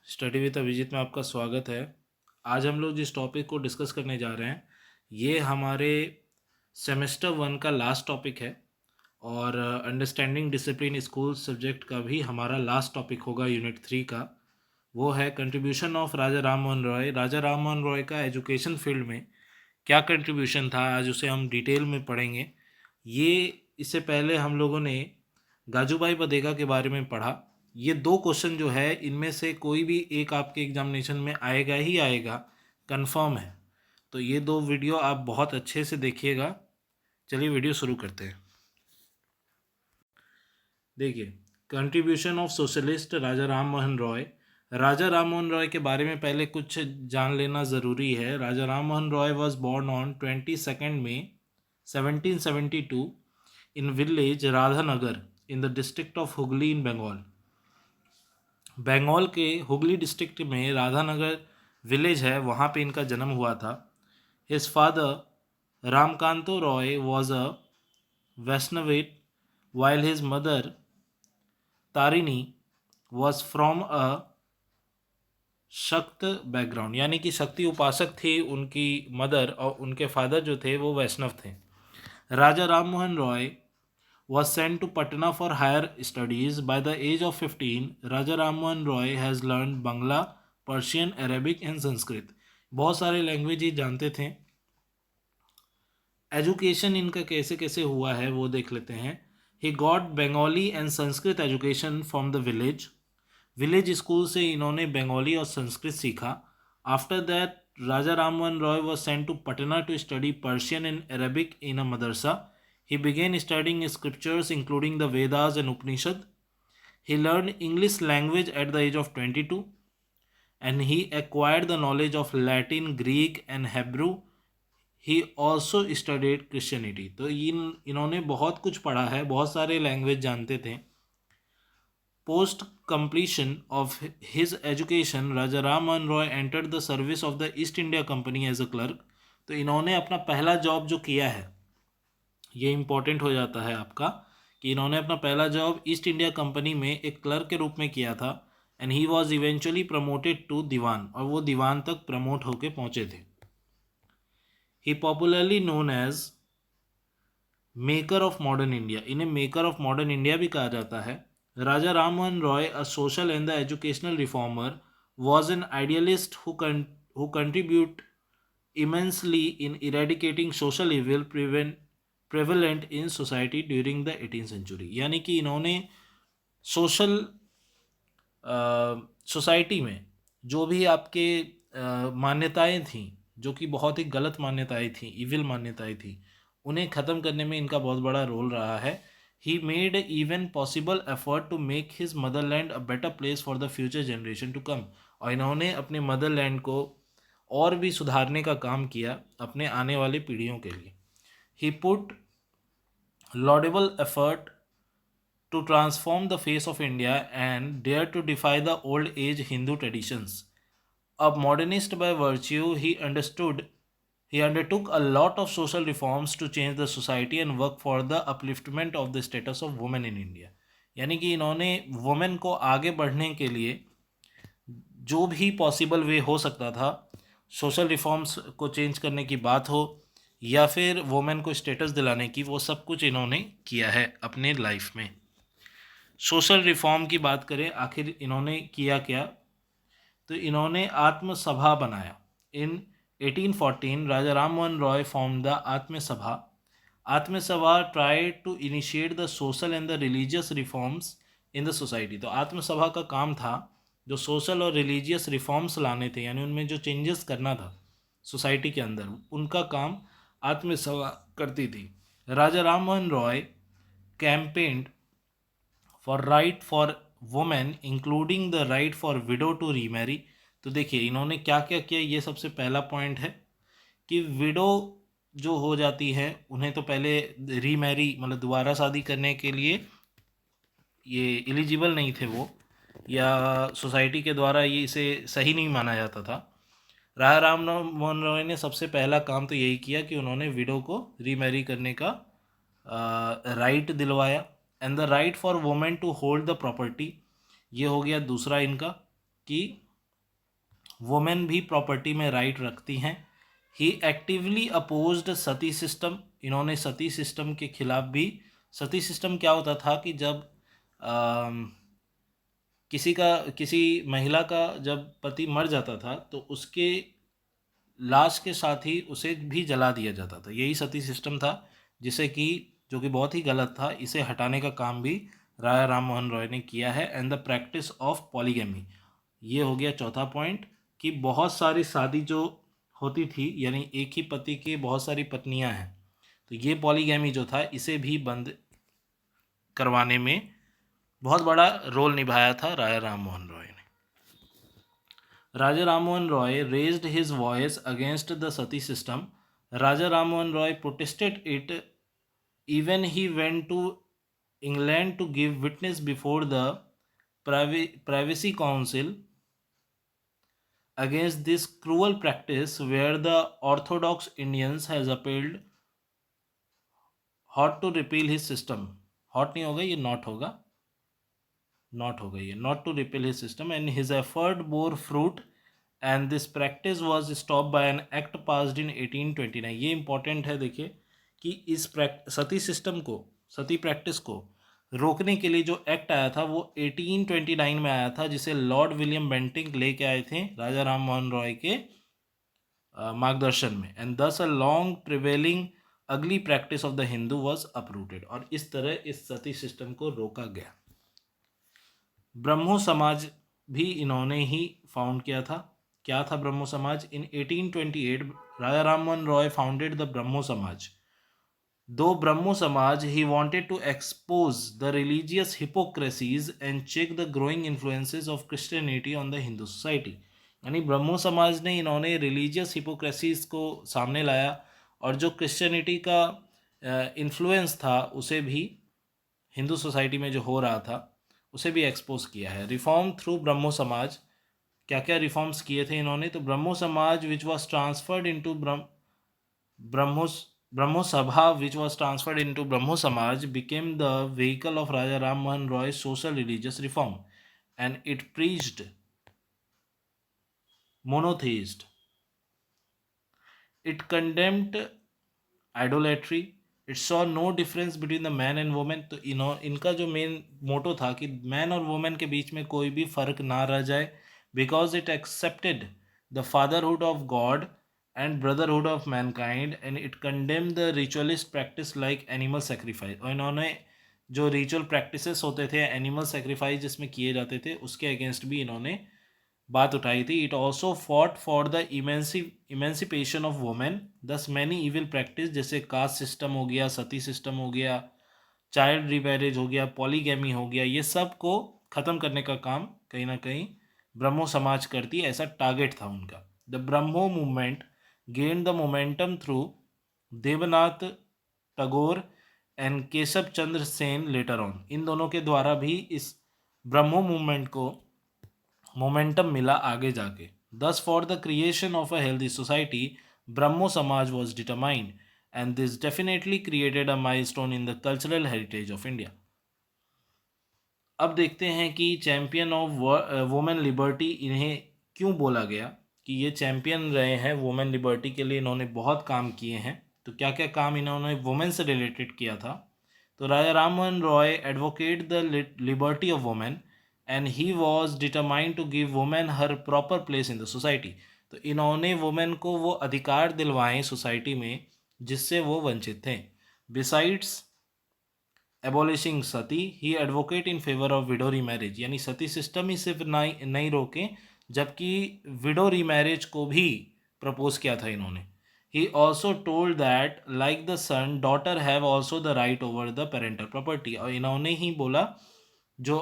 Study with Abhijit में आपका स्वागत है। आज हम लोग जिस टॉपिक को डिस्कस करने जा रहे हैं ये हमारे सेमेस्टर 1 का लास्ट टॉपिक है और अंडरस्टैंडिंग डिसिप्लिन स्कूल सब्जेक्ट का भी हमारा लास्ट टॉपिक होगा यूनिट 3 का। वो है कंट्रीब्यूशन ऑफ राजा राम मोहन रॉय। राजा राम मोहन रॉय का एजुकेशन फील्ड में क्या कंट्रीब्यूशन था, आज उसे हम डिटेल में पढ़ेंगे। ये इससे पहले हम लोगों ने गाजूभाई बदेगा के बारे में पढ़ा। ये दो क्वेश्चन जो है इनमें से कोई भी एक आपके एग्जामिनेशन में आएगा ही आएगा, कंफर्म है। तो ये दो वीडियो आप बहुत अच्छे से देखिएगा। चलिए वीडियो शुरू करते हैं। देखिए, contribution of socialist Raja Ram Mohan Roy. Raja Ram Mohan Roy के बारे में पहले कुछ जान लेना ज़रूरी है। Raja Ram Mohan Roy was born on 22 May 1772 in village Radhanagar in the district of Hooghly in Bengal. Bengal के हुगली डिस्ट्रिक्ट में राधानगर विलेज है, वहाँ पे इनका जन्म हुआ था। His father Ramkanto Roy was a Vaishnavite while his mother Tarini was from a Shakta background, यानी कि शक्ति उपासक थी उनकी मदर और उनके फादर जो थे वो वैष्णव थे। राजा Ram Mohan Roy was sent to Patna for higher studies. By the age of 15, Raja Ram Mohan Roy has learned Bangla, Persian, Arabic and Sanskrit. बहुत सारे लैंग्वेज ही जानते थे। एजुकेशन इनका कैसे कैसे हुआ है वो देख लेते हैं। He got Bengali and Sanskrit education from the village school से इन्होंने बंगाली और संस्कृत सीखा। After that Raja Ram Mohan Roy was sent to Patna to study Persian and Arabic in a madrasa. He began studying scriptures including the Vedas and Upanishad. He learned English language at the age of 22 and he acquired the knowledge of Latin, Greek and Hebrew. He also studied Christianity. तो इन्होंने बहुत कुछ पढ़ा है, बहुत सारे language जानते थे। Post completion of his education, Raja Ram Mohan Roy entered the service of the East India Company as a clerk. तो इन्होंने अपना पहला जॉब जो किया है, ये इम्पोर्टेंट हो जाता है आपका कि इन्होंने अपना पहला जॉब ईस्ट इंडिया कंपनी में एक क्लर्क के रूप में किया था। And he was eventually promoted to Dewan, और वो दीवान तक प्रमोट होके पहुंचे थे। He popularly known as maker of modern India, इन्हें मेकर ऑफ मॉडर्न इंडिया भी कहा जाता है। Raja Ram Mohan Roy, a social and the educational reformer, was an idealist who contribute immensely in eradicating social evil prevalent in society during the 18th century. यानी कि इन्होंने social society में जो भी आपके मान्यताएं थीं, जो कि बहुत ही गलत मान्यताएं थीं, इविल मान्यताएं थीं, उन्हें ख़त्म करने में इनका बहुत बड़ा रोल रहा है। He made even possible effort to make his motherland a better place for the future generation to come. और इन्होंने अपने मदरलैंड को और भी सुधारने का काम किया अपने आने वाली पीढ़ियों के लिए। He put laudable effort to transform the face of India and dared to defy the old age Hindu traditions. A modernist by virtue, he undertook a lot of social reforms to change the society and work for the upliftment of the status of women in India. यानी कि इन्होंने women को आगे बढ़ने के लिए जो भी पॉसिबल वे हो सकता था, सोशल रिफॉर्म्स को चेंज करने की बात हो या फिर वुमेन को स्टेटस दिलाने की, वो सब कुछ इन्होंने किया है अपने लाइफ में। सोशल रिफॉर्म की बात करें, आखिर इन्होंने किया क्या, तो इन्होंने आत्मसभा बनाया। इन 1814 Raja Ram Mohan Roy form the Atmasabha. Atmasabha tried to initiate the social and the religious reforms in the society. तो आत्मसभा का काम था जो सोशल और रिलीजियस रिफॉर्म्स लाने थे, यानी उनमें जो चेंजेस करना था सोसाइटी के अंदर, उनका काम आत्मसभा करती थी। Raja Ram Mohan Roy campaigned for right for women including the right for widow to remarry. तो देखिए इन्होंने क्या क्या किया, ये सबसे पहला पॉइंट है कि विडो जो हो जाती है उन्हें तो पहले रीमैरी मतलब दोबारा शादी करने के लिए ये एलिजिबल नहीं थे वो, या सोसाइटी के द्वारा ये इसे सही नहीं माना जाता था। राजा राम मोहन रॉय ने सबसे पहला काम तो यही किया कि उन्होंने विडो को रीमैरी करने का राइट दिलवाया। And the right for women to hold the property, ये हो गया दूसरा इनका कि वुमेन भी प्रॉपर्टी में राइट रखती हैं। ही एक्टिवली अपोज्ड सती सिस्टम, इन्होंने सती सिस्टम के खिलाफ भी। सती सिस्टम क्या होता था कि जब किसी महिला का जब पति मर जाता था तो उसके लाश के साथ ही उसे भी जला दिया जाता था, यही सती सिस्टम था, जिसे कि जो कि बहुत ही गलत था। इसे हटाने का काम भी राजा राम मोहन रॉय ने किया है। And the practice of polygamy, ये हो गया चौथा पॉइंट, कि बहुत सारी शादी जो होती थी, यानी एक ही पति के बहुत सारी पत्नियां हैं, तो ये पॉलीगैमी जो था इसे भी बंद करवाने में बहुत बड़ा रोल निभाया था राजा राम मोहन रॉय ने। Raja Rammohn Roy raised his voice against the sati system. Raja Rammohn Roy protested it. Even he went to England to give witness before the Privacy Council against this cruel practice, where the Orthodox Indians has appealed hot to repeal his system. Hot नहीं होगा, ये not होगा, not होगा ये, not to repeal his system, and his effort bore fruit and this practice was stopped by an act passed in 1829. ये important है, देखिए कि इस सती सिस्टम को, सती प्रैक्टिस को रोकने के लिए जो एक्ट आया था वो 1829 में आया था, जिसे लॉर्ड विलियम बेंटिंक लेके आए थे राजा राम मोहन रॉय के मार्गदर्शन में। एंड दस अ लॉन्ग प्रिवेलिंग अगली practice of the Hindu was uprooted, और इस तरह इस सती सिस्टम को रोका गया। ब्रह्मो समाज भी इन्होंने ही फाउंड किया था। क्या था Brahmo Samaj? In 1828 Raja Ram Mohan Roy founded the Brahmo Samaj. दो Brahmo Samaj, he wanted to expose the religious hypocrisies and check the growing influences of Christianity on the Hindu society. यानी ब्रह्मो समाज ने इन्होंने रिलीजियस हिपोक्रेसीज को सामने लाया, और जो क्रिश्चियनिटी का इन्फ्लुएंस था उसे भी, हिंदू सोसाइटी में जो हो रहा था उसे भी एक्सपोज किया है। रिफॉर्म थ्रू ब्रह्मो समाज, क्या क्या रिफॉर्म्स किए थे इन्होंने? तो Brahmo Samaj which was transferred into Brahmo Sabha which was transferred into Brahmo Samaj became the vehicle of Raja Ram Mohan Roy social religious reform, and it preached monotheist, it condemned idolatry, it saw no difference between the man and women. तो इनका जो main motto था कि man और women के बीच में कोई भी फर्क ना रह जाए, because it accepted the fatherhood of God and brotherhood of mankind, and it condemn the ritualist practice like animal sacrifice. और इन्होंने जो रिचुअल प्रैक्टिसेस होते थे, एनिमल सेक्रीफाइस जिसमें किए जाते थे, उसके अगेंस्ट भी इन्होंने बात उठाई थी। It also fought for the emancipation of women, दस मैनी इविल प्रैक्टिस, जैसे कास्ट सिस्टम हो गया, सती सिस्टम हो गया, चाइल्ड रिमैरेज हो गया, पॉलीगैमी हो गया, ये सब को ख़त्म करने का काम कहीं ना कहीं ब्रह्मो समाज करती, ऐसा टारगेट था उनका। The Brahmo movement gain the momentum through Devnath Tagore and Keshav Chandra Sen later on. इन दोनों के द्वारा भी इस ब्रह्मो मूवमेंट को मोमेंटम मिला आगे जाके। Thus for the creation of a healthy society Brahmo Samaj was determined, and this definitely created a milestone in the cultural heritage of India. अब देखते हैं कि चैम्पियन ऑफ वुमेन लिबर्टी इन्हें क्यों बोला गया, कि ये चैम्पियन रहे हैं वुमेन लिबर्टी के लिए, इन्होंने बहुत काम किए हैं। तो क्या क्या काम इन्होंने वुमेन से रिलेटेड किया था? तो Raja Ram Mohan Roy advocate the liberty of women, and he was determined to give women her proper place in the society. तो इन्होंने वुमेन को वो अधिकार दिलवाएं सोसाइटी में जिससे वो वंचित थे। Besides abolishing Sati, he advocate in favour of window remarriage, यानी सती सिस्टम ही सिर्फ नहीं रोके, जबकि विडो रीमैरिज को भी प्रपोज किया था इन्होंने। He also told that like the son daughter have also the right over the parental property, और इन्होंने ही बोला जो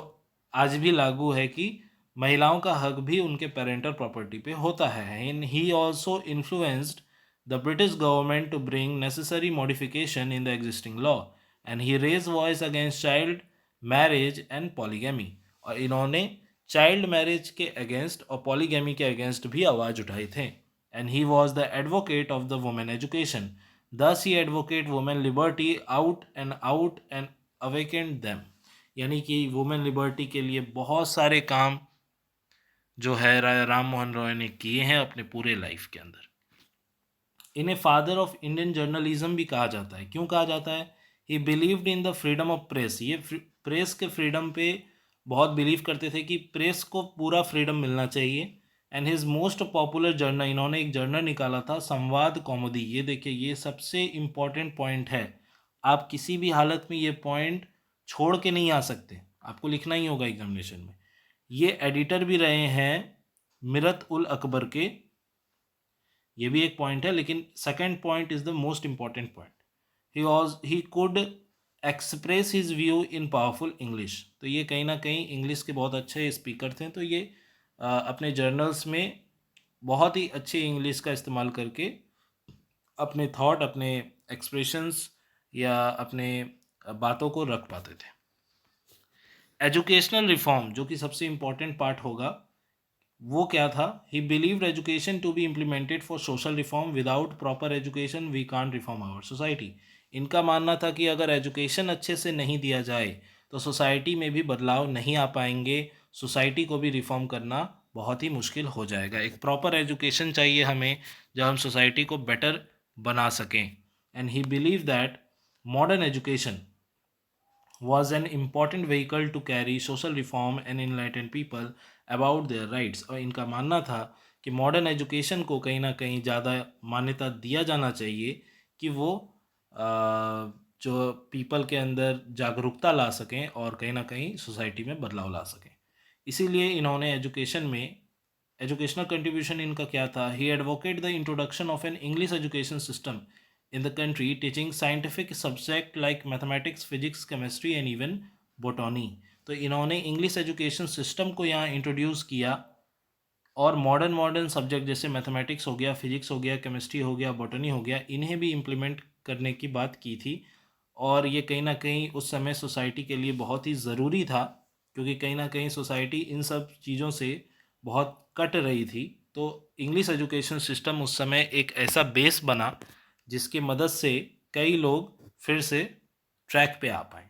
आज भी लागू है कि महिलाओं का हक भी उनके पेरेंटल प्रॉपर्टी पे होता है। And he also influenced the British government to bring necessary modification in the existing law, and he raise voice against child marriage and polygamy, और इन्होंने चाइल्ड मैरिज के अगेंस्ट और पॉलीगैमी के अगेंस्ट भी आवाज़ उठाई थे। And he was the advocate of the women education, thus he advocate women liberty out and awakened them, यानी कि वुमेन लिबर्टी के लिए बहुत सारे काम जो है राम मोहन रॉय ने किए हैं अपने पूरे लाइफ के अंदर। इन्हें फादर ऑफ इंडियन जर्नलिज्म भी कहा जाता है। क्यों कहा जाता है? ही believed in the freedom of press. ये प्रेस के फ्रीडम पे बहुत बिलीव करते थे कि प्रेस को पूरा फ्रीडम मिलना चाहिए। And his most popular journal, इन्होंने एक जर्नल निकाला था संवाद कौमुदी। ये देखिए, ये सबसे इम्पॉर्टेंट पॉइंट है। आप किसी भी हालत में ये पॉइंट छोड़ के नहीं आ सकते, आपको लिखना ही होगा एग्जामिनेशन में। ये एडिटर भी रहे हैं मिरत उल अकबर के। ये भी एक पॉइंट है, लेकिन second point is the most important point. He could express his view in powerful English. तो ये कहीं ना कहीं इंग्लिश के बहुत अच्छे स्पीकर थे। तो ये अपने जर्नल्स में बहुत ही अच्छी इंग्लिश का इस्तेमाल करके अपने थॉट, अपने एक्सप्रेशंस या अपने बातों को रख पाते थे। एजुकेशनल रिफॉर्म, जो कि सबसे इम्पॉर्टेंट पार्ट होगा, वो क्या था? He believed education to be implemented for social reform. Without proper education we can't reform our society. इनका मानना था कि अगर एजुकेशन अच्छे से नहीं दिया जाए तो सोसाइटी में भी बदलाव नहीं आ पाएंगे, सोसाइटी को भी रिफॉर्म करना बहुत ही मुश्किल हो जाएगा। एक प्रॉपर एजुकेशन चाहिए हमें, जब हम सोसाइटी को बेटर बना सकें। And he believe that modern education was an important vehicle to carry social reform and enlighten people about their rights। और इनका मानना था कि मॉडर्न एजुकेशन को कहीं ना कहीं ज़्यादा मान्यता दिया जाना चाहिए कि वो जो पीपल के अंदर जागरूकता ला सकें और कहीं ना कहीं सोसाइटी में बदलाव ला सकें। इसीलिए इन्होंने एजुकेशन में एजुकेशनल कंट्रीब्यूशन इनका क्या था? He advocate the introduction of an English education system in the country, teaching scientific subject like mathematics, physics, chemistry and even botany। तो इन्होंने इंग्लिश एजुकेशन सिस्टम को यहाँ इंट्रोड्यूस किया और मॉडर्न सब्जेक्ट जैसे मैथमेटिक्स हो गया, फिजिक्स हो गया, केमिस्ट्री हो गया, बॉटनी हो गया, इन्हें भी इम्प्लीमेंट करने की बात की थी। और ये कहीं ना कहीं उस समय सोसाइटी के लिए बहुत ही ज़रूरी था, क्योंकि कहीं ना कहीं सोसाइटी इन सब चीज़ों से बहुत कट रही थी। तो इंग्लिश एजुकेशन सिस्टम उस समय एक ऐसा बेस बना जिसकी मदद से कई लोग फिर से ट्रैक पे आ पाए।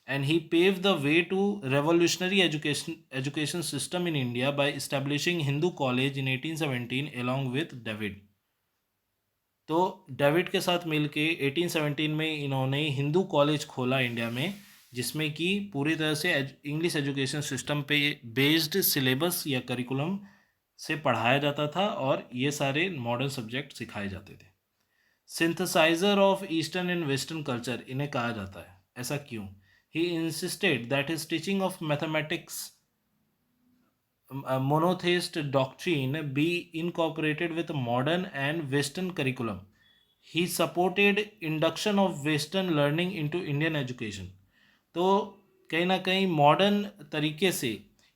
And he paved the way to revolutionary education system in India by establishing Hindu college in 1817 along with David. तो डेविड के साथ मिलके 1817 में इन्होंने हिंदू कॉलेज खोला इंडिया में, जिसमें कि पूरी तरह से इंग्लिश एजुकेशन सिस्टम पे बेस्ड सिलेबस या करिकुलम से पढ़ाया जाता था और ये सारे मॉडर्न सब्जेक्ट सिखाए जाते थे। Synthesizer of eastern and western culture इन्हें कहा जाता है। ऐसा क्यों? He insisted that his teaching of mathematics monotheist doctrine be incorporated with modern and western curriculum। he supported induction of western learning into Indian education। तो कहीं ना कहीं मॉडर्न तरीके से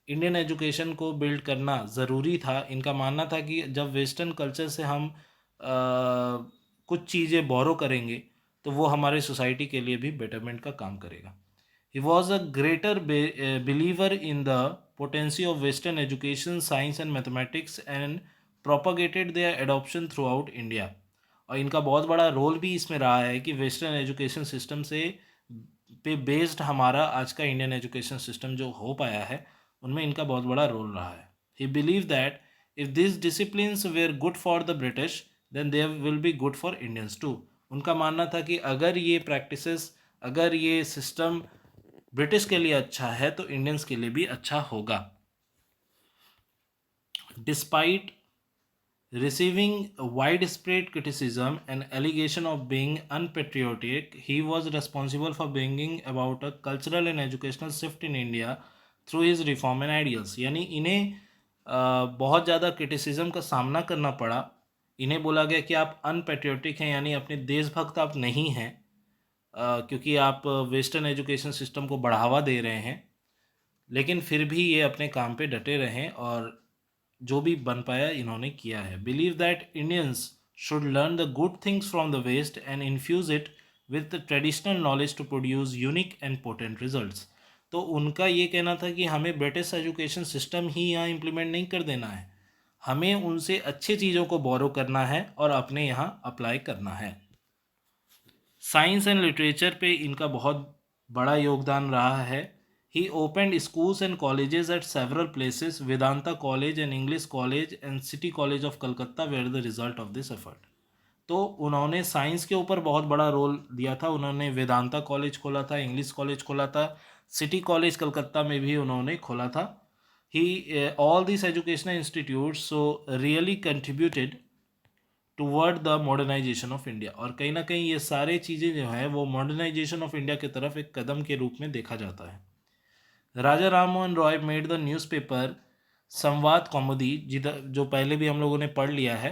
इंडियन एजुकेशन को बिल्ड करना ज़रूरी था। इनका मानना था कि जब वेस्टर्न कल्चर से हम कुछ चीज़ें बोरो करेंगे तो वो हमारे सोसाइटी के लिए भी बेटरमेंट का काम करेगा। He was a greater believer in the potency of Western education, science and mathematics and propagated their adoption throughout India। और इनका बहुत बड़ा रोल भी इसमें रहा है कि वेस्टर्न एजुकेशन सिस्टम से पे बेस्ड हमारा आज का इंडियन एजुकेशन सिस्टम जो हो पाया है, उनमें इनका बहुत बड़ा रोल रहा है। He believed that if these disciplines were good for the British, then they will be good for Indians too। उनका मानना था कि अगर ये प्रैक्टिसेस, अगर ये सिस्टम ब्रिटिश के लिए अच्छा है तो इंडियंस के लिए भी अच्छा होगा। Despite receiving widespread criticism and allegation of being unpatriotic, he was responsible for bringing about a cultural and educational shift in India through his reform and ideals। यानी इन्हें बहुत ज़्यादा क्रिटिसिज्म का सामना करना पड़ा। इन्हें बोला गया कि आप अनपेट्रियोटिक हैं, यानी अपने देशभक्त आप नहीं हैं, क्योंकि आप वेस्टर्न एजुकेशन सिस्टम को बढ़ावा दे रहे हैं। लेकिन फिर भी ये अपने काम पे डटे रहें और जो भी बन पाया इन्होंने किया है। Believe that Indians should learn the good things from the west and infuse it with traditional knowledge to produce unique and potent results. तो उनका ये कहना था कि हमें ब्रिटिश एजुकेशन सिस्टम ही यहाँ इम्प्लीमेंट नहीं कर देना है, हमें उनसे अच्छी चीज़ों को बोरो करना है और अपने यहाँ अप्लाई करना है। साइंस एंड लिटरेचर पे इनका बहुत बड़ा योगदान रहा है। He opened schools and colleges at several places. Vedanta College and English College and City College of Calcutta were the result of this effort. तो उन्होंने साइंस के ऊपर बहुत बड़ा रोल दिया था. उन्होंने वेदांता कॉलेज खोला था, इंग्लिश कॉलेज खोला था, सिटी कॉलेज कलकत्ता में भी उन्होंने खोला था. He all these educational institutes so really contributed toward the modernization of India. और कहीं ना कहीं ये सारे चीज़ें जो है वो मॉडर्नाइजेशन ऑफ इंडिया की तरफ एक कदम के रूप में देखा जाता है. Raja Ram Mohan Roy made the newspaper Sambad Kaumudi, जिधर जो पहले भी हम लोगों ने पढ़ लिया है,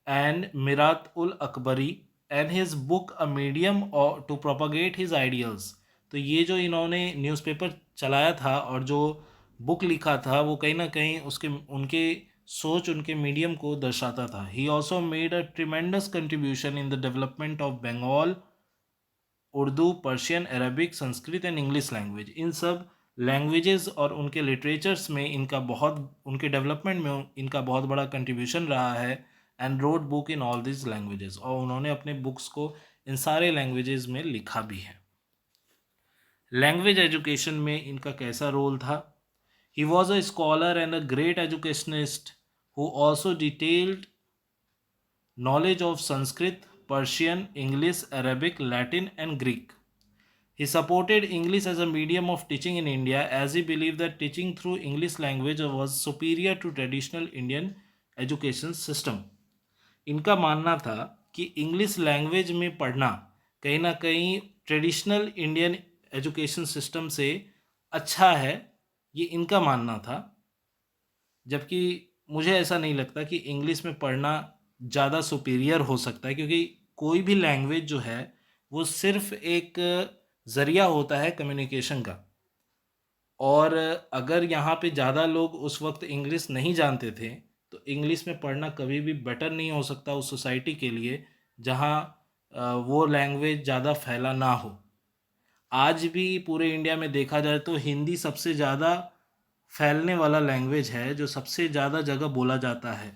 and Mirat ul Akbari and his book a medium to propagate his ideals. तो ये जो इन्होंने न्यूज़पेपर चलाया था और जो बुक लिखा था वो कहीं ना कहीं उसके उनके सोच, उनके मीडियम को दर्शाता था. He also made a tremendous contribution in the development of Bengal, Urdu, Persian, Arabic, Sanskrit and English language. इन सब लैंग्वेजेस और उनके लिटरेचर्स में इनका बहुत, उनके डेवलपमेंट में इनका बहुत बड़ा कंट्रीब्यूशन रहा है. And road book in all this languages, और उन्होंने अपने बुक्स को इन सारे लैंग्वेजेस में लिखा भी है. लैंग्वेज एजुकेशन में इनका कैसा रोल था? He was a scholar and a great educationist who also detailed knowledge of Sanskrit, Persian, English, Arabic, Latin, and Greek. He supported English as a medium of teaching in India as he believed that teaching through English language was superior to traditional Indian education system. इनका मानना था कि English language में पढ़ना कहीं ना कहीं traditional Indian education system से अच्छा है, ये इनका मानना था. जबकि मुझे ऐसा नहीं लगता कि इंग्लिश में पढ़ना ज़्यादा सुपीरियर हो सकता है, क्योंकि कोई भी लैंग्वेज जो है वो सिर्फ एक ज़रिया होता है कम्युनिकेशन का. और अगर यहाँ पे ज़्यादा लोग उस वक्त इंग्लिश नहीं जानते थे तो इंग्लिश में पढ़ना कभी भी बेटर नहीं हो सकता उस सोसाइटी के लिए जहाँ वो लैंग्वेज ज़्यादा फैला ना हो. आज भी पूरे इंडिया में देखा जाए तो हिंदी सबसे ज़्यादा फैलने वाला लैंग्वेज है, जो सबसे ज़्यादा जगह बोला जाता है.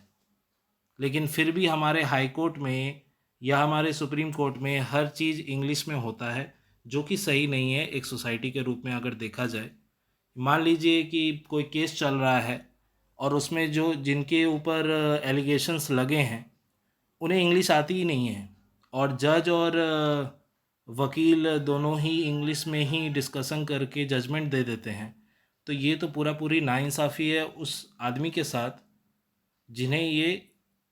लेकिन फिर भी हमारे हाई कोर्ट में या हमारे सुप्रीम कोर्ट में हर चीज़ इंग्लिश में होता है, जो कि सही नहीं है एक सोसाइटी के रूप में अगर देखा जाए. मान लीजिए कि कोई केस चल रहा है और उसमें जो जिनके ऊपर एलिगेशंस लगे हैं उन्हें इंग्लिश आती ही नहीं है, और जज और वकील दोनों ही इंग्लिश में ही डिस्कशन करके जजमेंट दे देते हैं. तो ये तो पूरी नाइंसाफ़ी है उस आदमी के साथ जिन्हें ये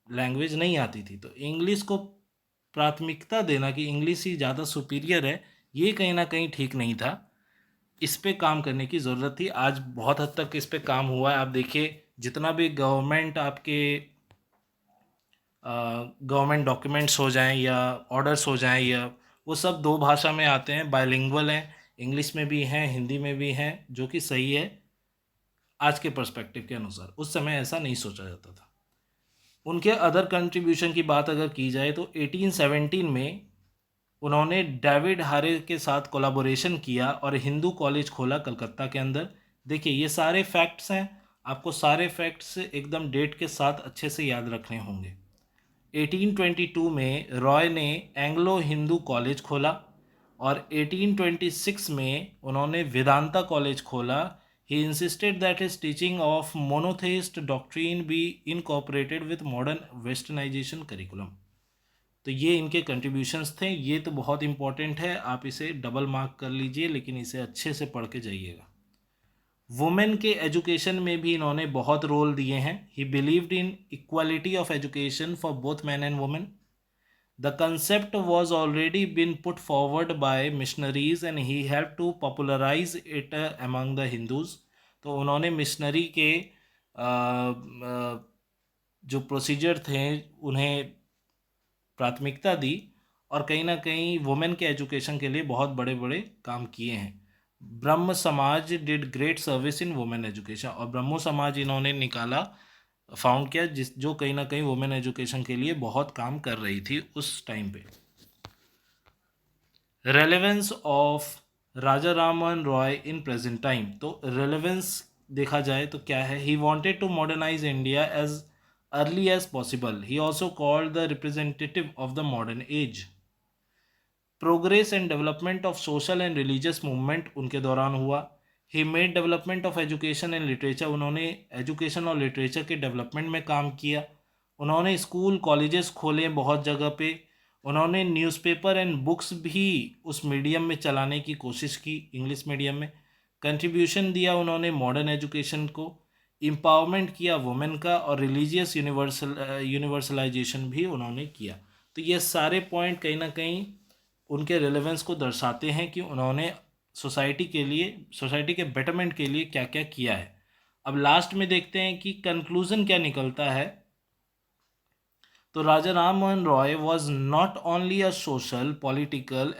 लैंग्वेज नहीं आती थी. तो इंग्लिश को प्राथमिकता देना कि इंग्लिश ही ज़्यादा सुपीरियर है, ये कहीं ना कहीं ठीक नहीं था. इस पे काम करने की ज़रूरत थी. आज बहुत हद तक इस पे काम हुआ है. आप देखिए जितना भी गवर्नमेंट आपके गवर्नमेंट डॉक्यूमेंट्स हो जाएं या ऑर्डर्स हो जाएं, या वो सब दो भाषा में आते हैं, बायलिंगुअल हैं, इंग्लिश में भी हैं, हिंदी में भी हैं, जो कि सही है आज के पर्सपेक्टिव के अनुसार. उस समय ऐसा नहीं सोचा जाता था. उनके अदर कंट्रीब्यूशन की बात अगर की जाए तो 1817 में उन्होंने डेविड हारे के साथ कोलैबोरेशन किया और हिंदू कॉलेज खोला कलकत्ता के अंदर. देखिए ये सारे फैक्ट्स हैं, आपको सारे फैक्ट्स एकदम डेट के साथ अच्छे से याद रखने होंगे. 1822 में रॉय ने एंग्लो हिंदू कॉलेज खोला और 1826 में उन्होंने वेदांता कॉलेज खोला. He insisted that his teaching of monotheist doctrine be incorporated with modern westernization curriculum. तो ये इनके कंट्रीब्यूशंस थे. ये तो बहुत इंपॉर्टेंट है, आप इसे डबल मार्क कर लीजिए, लेकिन इसे अच्छे से पढ़ के जाइएगा. वुमेन के एजुकेशन में भी इन्होंने बहुत रोल दिए हैं. He believed in equality of education for both man and women. The concept was already been put forward by missionaries and he help to popularize it among the Hindus. तो उन्होंने missionary के जो प्रोसीजर थे उन्हें प्राथमिकता दी और कहीं ना कहीं वुमेन के एजुकेशन के लिए बहुत बड़े बड़े काम किए हैं. ब्रह्म समाज did great service in women education, और ब्रह्मो समाज इन्होंने निकाला, फाउंड किया, जो कहीं ना कहीं वुमेन एजुकेशन के लिए बहुत काम कर रही थी उस टाइम पे. Relevance of Raja Rammohan Roy in present time. तो रेलेवेंस देखा जाए तो क्या है? He wanted to modernize India as early as possible. He also called the representative of the modern age. Progress and development of social and religious movement उनके दौरान हुआ. He made development of education and literature, उन्होंने education और literature के development में काम किया। उन्होंने स्कूल कॉलेजेस खोले बहुत जगह पे। उन्होंने न्यूज़पेपर एंड बुक्स भी उस मीडियम में चलाने की कोशिश की, इंग्लिश मीडियम में। कंट्रीब्यूशन दिया उन्होंने मॉडर्न एजुकेशन को, एम्पावरमेंट किया वुमेन का, और रिलीजियस यूनिवर्सलाइजेशन भी उन्होंने किया। तो ये सारे पॉइंट कहीं ना कहीं उनके रिलेवेंस को दर्शाते हैं कि उन्होंने सोसाइटी के लिए, सोसाइटी के बेटरमेंट के लिए क्या क्या किया है। अब लास्ट में देखते हैं कि कंक्लूजन क्या निकलता है। तो Raja Ram Mohan Roy was not only a social, political,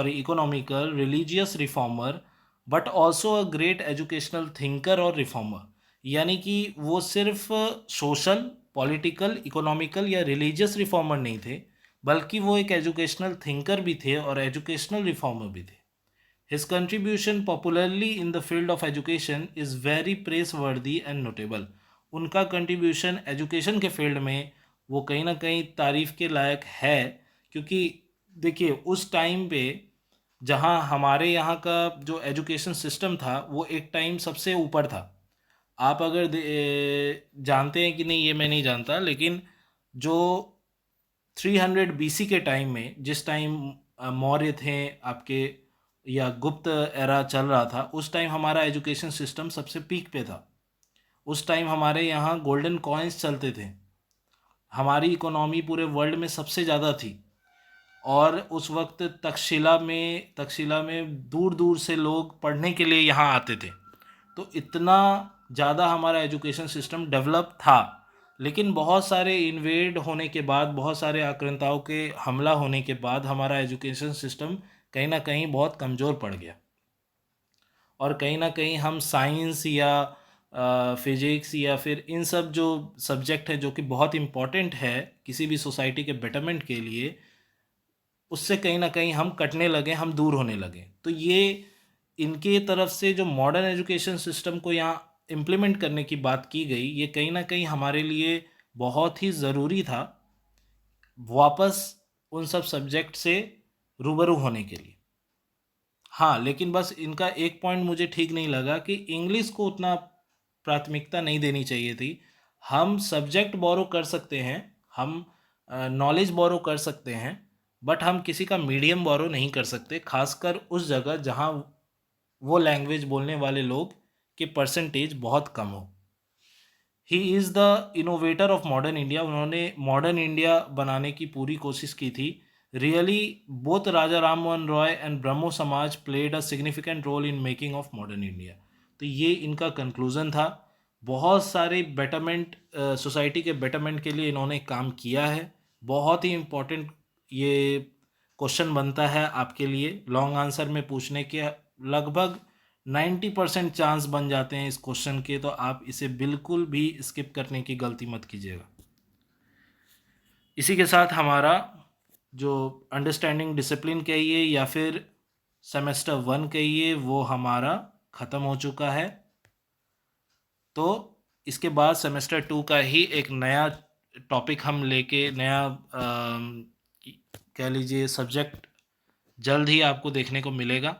economical, religious reformer, but also a great educational thinker और रिफॉर्मर। यानी कि वो सिर्फ सोशल, पॉलिटिकल, इकोनॉमिकल या रिलीजियस रिफॉर्मर नहीं थे, बल्कि वो एक एजुकेशनल थिंकर भी थे और एजुकेशनल रिफॉर्मर भी थे। His contribution popularly in the field of education is very praiseworthy and notable. उनका कंट्रीब्यूशन एजुकेशन के फील्ड में वो कहीं ना कहीं तारीफ़ के लायक है, क्योंकि देखिए उस टाइम पे जहाँ हमारे यहाँ का जो एजुकेशन सिस्टम था वो एक टाइम सबसे ऊपर था। आप अगर जानते हैं कि नहीं ये मैं नहीं जानता, लेकिन जो 300 BC के टाइम में, जिस टाइम मौर्य थे आपके या गुप्त एरा चल रहा था, उस टाइम हमारा एजुकेशन सिस्टम सबसे पीक पे था। उस टाइम हमारे यहाँ गोल्डन कॉइन्स चलते थे, हमारी इकोनॉमी पूरे वर्ल्ड में सबसे ज़्यादा थी, और उस वक्त तक्षशिला में दूर दूर से लोग पढ़ने के लिए यहाँ आते थे। तो इतना ज़्यादा हमारा एजुकेशन सिस्टम डेवलप था। लेकिन बहुत सारे इन्वेड होने के बाद, बहुत सारे आक्रांताओं के हमला होने के बाद हमारा एजुकेशन सिस्टम कहीं ना कहीं बहुत कमज़ोर पड़ गया, और कहीं ना कहीं हम साइंस या फिजिक्स या फिर इन सब जो सब्जेक्ट है जो कि बहुत इम्पॉर्टेंट है किसी भी सोसाइटी के बेटरमेंट के लिए, उससे कहीं ना कहीं हम कटने लगे, हम दूर होने लगे। तो ये इनके तरफ से जो मॉडर्न एजुकेशन सिस्टम को यहाँ इम्प्लीमेंट करने की बात की गई, ये कहीं ना कहीं हमारे लिए बहुत ही ज़रूरी था वापस उन सब सब्जेक्ट से रूबरू होने के लिए। हाँ, लेकिन बस इनका एक पॉइंट मुझे ठीक नहीं लगा कि इंग्लिश को उतना प्राथमिकता नहीं देनी चाहिए थी। हम सब्जेक्ट बोरो कर सकते हैं, हम नॉलेज बोरो कर सकते हैं, बट हम किसी का मीडियम बोरो नहीं कर सकते, खासकर उस जगह जहाँ वो लैंग्वेज बोलने वाले लोग के परसेंटेज बहुत कम हो। He is the innovator of modern India, उन्होंने मॉडर्न इंडिया बनाने की पूरी कोशिश की थी। Really both Raja Ram Mohan Roy and Brahmo Samaj played a significant role in making of modern India. तो ये इनका कंक्लूज़न था। बहुत सारे बेटरमेंट, सोसाइटी के बेटरमेंट के लिए इन्होंने काम किया है। बहुत ही इम्पोर्टेंट ये क्वेश्चन बनता है आपके लिए लॉन्ग आंसर में पूछने के। लगभग 90% चांस बन जाते हैं इस क्वेश्चन के, तो आप इसे बिल्कुल भी स्किप करने की गलती मत कीजिएगा। इसी के साथ हमारा जो अंडरस्टैंडिंग डिसिप्लिन कहिए या फिर सेमेस्टर 1 कहिए, वो हमारा ख़त्म हो चुका है। तो इसके बाद सेमेस्टर 2 का ही एक नया टॉपिक हम लेके, नया कह लीजिए सब्जेक्ट जल्द ही आपको देखने को मिलेगा।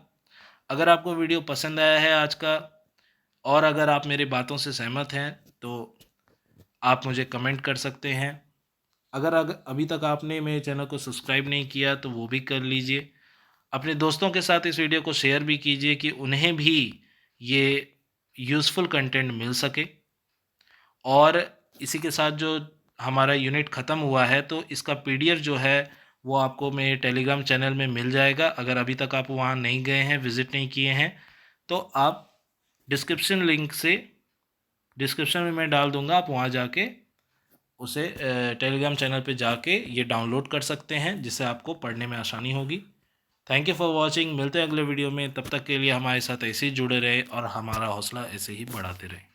अगर आपको वीडियो पसंद आया है आज का, और अगर आप मेरी बातों से सहमत हैं, तो आप मुझे कमेंट कर सकते हैं। अगर अभी तक आपने मेरे चैनल को सब्सक्राइब नहीं किया तो वो भी कर लीजिए। अपने दोस्तों के साथ इस वीडियो को शेयर भी कीजिए कि उन्हें भी ये यूज़फुल कंटेंट मिल सके। और इसी के साथ जो हमारा यूनिट ख़त्म हुआ है, तो इसका PDF जो है वो आपको मेरे टेलीग्राम चैनल में मिल जाएगा। अगर अभी तक आप वहाँ नहीं गए हैं, विज़िट नहीं किए हैं, तो आप डिस्क्रिप्शन में मैं डाल दूँगा, आप वहाँ जाके उसे टेलीग्राम चैनल पे जाके ये डाउनलोड कर सकते हैं, जिससे आपको पढ़ने में आसानी होगी। Thank you for watching. मिलते हैं अगले वीडियो में। तब तक के लिए हमारे साथ ऐसे ही जुड़े रहे और हमारा हौसला ऐसे ही बढ़ाते रहें।